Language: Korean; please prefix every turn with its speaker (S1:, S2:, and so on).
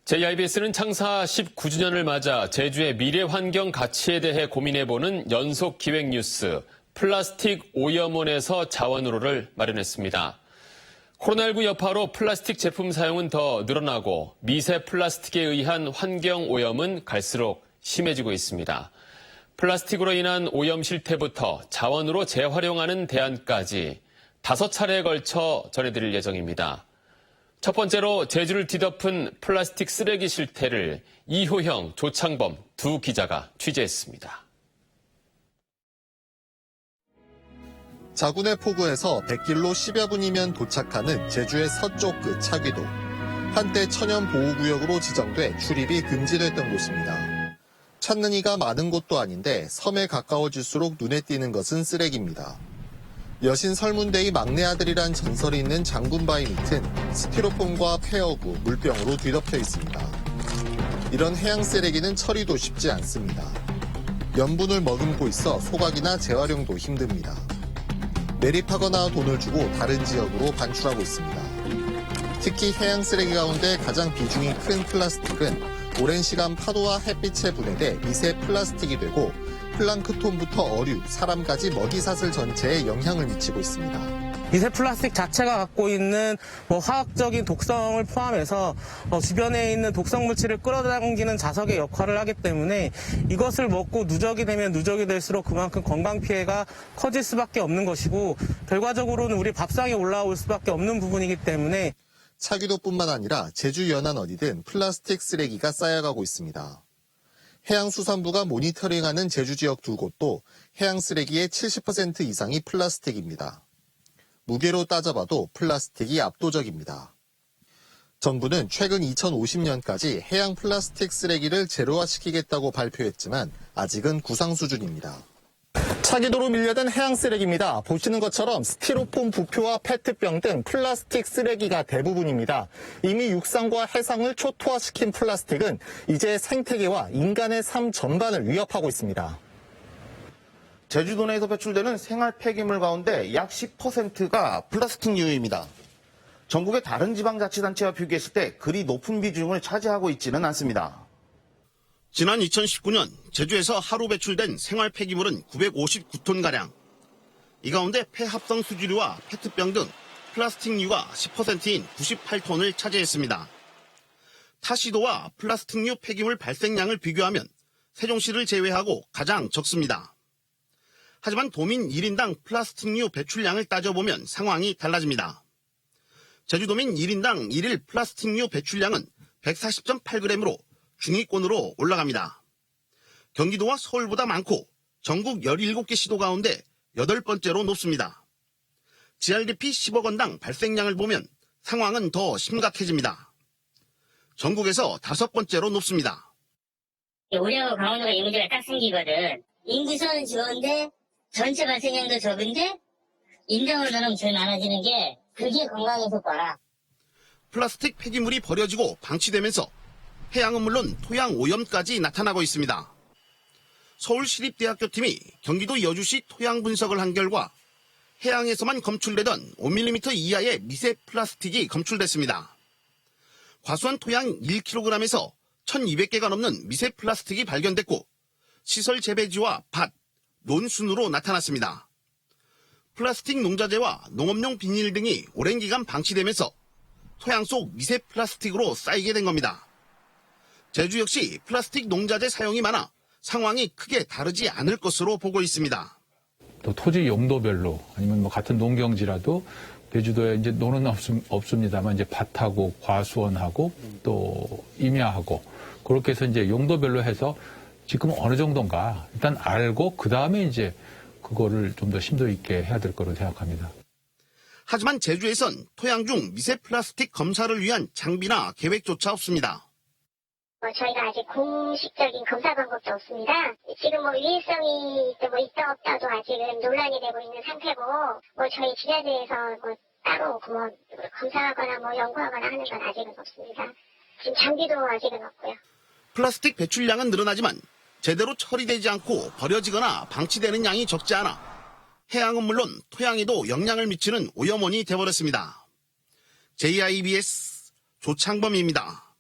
S1: JIBS는 창사 19주년을 맞아 제주의 미래 환경 가치에 대해 고민해보는 연속 기획 뉴스 플라스틱 오염원에서 자원으로를 마련했습니다. 코로나19 여파로 플라스틱 제품 사용은 더 늘어나고 미세 플라스틱에 의한 환경 오염은 갈수록 심해지고 있습니다. 플라스틱으로 인한 오염 실태부터 자원으로 재활용하는 대안까지 5차례에 걸쳐 전해드릴 예정입니다. 첫 번째로 제주를 뒤덮은 플라스틱 쓰레기 실태를 이효형, 조창범 두 기자가 취재했습니다.
S2: 자군의 포구에서 100길로 10여 분이면 도착하는 제주의 서쪽 끝 차귀도. 한때 천연보호구역으로 지정돼 출입이 금지됐던 곳입니다. 찾는 이가 많은 곳도 아닌데 섬에 가까워질수록 눈에 띄는 것은 쓰레기입니다. 여신 설문대의 막내 아들이란 전설이 있는 장군바위 밑은 스티로폼과 폐어구, 물병으로 뒤덮여 있습니다. 이런 해양 쓰레기는 처리도 쉽지 않습니다. 염분을 머금고 있어 소각이나 재활용도 힘듭니다. 매립하거나 돈을 주고 다른 지역으로 반출하고 있습니다. 특히 해양 쓰레기 가운데 가장 비중이 큰 플라스틱은 오랜 시간 파도와 햇빛에 분해돼 미세 플라스틱이 되고 플랑크톤부터 어류, 사람까지 먹이사슬 전체에 영향을 미치고 있습니다.
S3: 미세 플라스틱 자체가 갖고 있는 화학적인 독성을 포함해서 주변에 있는 독성 물질을 끌어당기는 자석의 역할을 하기 때문에 이것을 먹고 누적이 되면 누적이 될수록 그만큼 건강 피해가 커질 수밖에 없는 것이고 결과적으로는 우리 밥상에 올라올 수밖에 없는 부분이기 때문에
S2: 차귀도뿐만 아니라 제주 연안 어디든 플라스틱 쓰레기가 쌓여가고 있습니다. 해양수산부가 모니터링하는 제주 지역 두 곳도 해양 쓰레기의 70% 이상이 플라스틱입니다. 무게로 따져봐도 플라스틱이 압도적입니다. 정부는 최근 2050년까지 해양 플라스틱 쓰레기를 제로화시키겠다고 발표했지만 아직은 구상 수준입니다. 차기도로 밀려든 해양 쓰레기입니다. 보시는 것처럼 스티로폼 부표와 페트병 등 플라스틱 쓰레기가 대부분입니다. 이미 육상과 해상을 초토화시킨 플라스틱은 이제 생태계와 인간의 삶 전반을 위협하고 있습니다.
S4: 제주도 내에서 배출되는 생활 폐기물 가운데 약 10%가 플라스틱류입니다. 전국의 다른 지방자치단체와 비교했을 때 그리 높은 비중을 차지하고 있지는 않습니다.
S5: 지난 2019년 제주에서 하루 배출된 생활 폐기물은 959톤가량. 이 가운데 폐합성 수지류와 페트병 등 플라스틱류가 10%인 98톤을 차지했습니다. 타 시도와 플라스틱류 폐기물 발생량을 비교하면 세종시를 제외하고 가장 적습니다. 하지만 도민 1인당 플라스틱류 배출량을 따져보면 상황이 달라집니다. 제주도민 1인당 1일 플라스틱류 배출량은 140.8g으로 중위권으로 올라갑니다. 경기도와 서울보다 많고 전국 17개 시도 가운데 8번째로 높습니다. GRDP 10억 원당 발생량을 보면 상황은 더 심각해집니다. 전국에서 5번째로 높습니다.
S6: 우리하고 강원도가 이 문제가 딱 생기거든. 인구수는 적은데 전체 발생량도 적은데 인정으로는 제일 많아지는 게 그게 건강에 효과라.
S5: 플라스틱 폐기물이 버려지고 방치되면서 해양은 물론 토양 오염까지 나타나고 있습니다. 서울시립대학교팀이 경기도 여주시 토양 분석을 한 결과 해양에서만 검출되던 5mm 이하의 미세 플라스틱이 검출됐습니다. 과수원 토양 1kg에서 1200개가 넘는 미세 플라스틱이 발견됐고 시설 재배지와 밭, 논순으로 나타났습니다. 플라스틱 농자재와 농업용 비닐 등이 오랜 기간 방치되면서 토양 속 미세 플라스틱으로 쌓이게 된 겁니다. 제주 역시 플라스틱 농자재 사용이 많아 상황이 크게 다르지 않을 것으로 보고 있습니다.
S7: 또 토지 용도별로 아니면 같은 농경지라도 제주도에 이제 논은 없습니다만 이제 밭하고 과수원하고 또 임야하고 그렇게 해서 이제 용도별로 해서 지금 어느 정도인가 일단 알고 그 다음에 이제 그거를 좀 더 심도 있게 해야 될 거로 생각합니다.
S5: 하지만 제주에선 토양 중 미세 플라스틱 검사를 위한 장비나 계획조차 없습니다.
S8: 저희가 아직 공식적인 검사 방법도 없습니다. 지금 유해성이 있다 없다도 아직은 논란이 되고 있는 상태고, 저희 지자체에서 따로 검사하거나 연구하거나 하는 건 아직은 없습니다. 지금 장비도 아직은 없고요.
S5: 플라스틱 배출량은 늘어나지만 제대로 처리되지 않고 버려지거나 방치되는 양이 적지 않아 해양은 물론 토양에도 영향을 미치는 오염원이 되어버렸습니다. JIBS 조창범입니다.